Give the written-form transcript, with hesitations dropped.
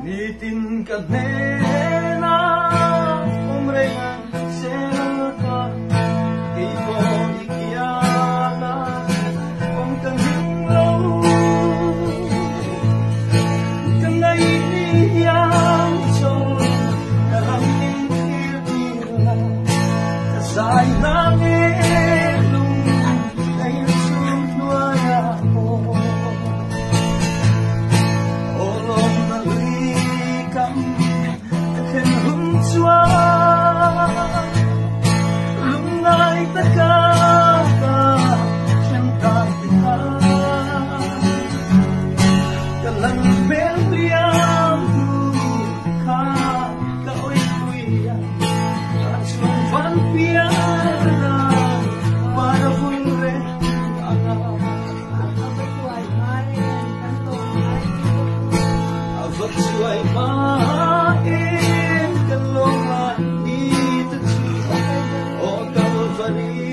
Nitin ka nena umrengan selaka iko ikiala om kanhinglaw kanayiyang son karanging kirtira kasay nangin lung ngayon sunduaya ko olong nalikam akan humtua lunay takaka cinta kita dalam beliau ka kaoy kuya asung van piara para vulre avat suai main kalongan ito o kalvari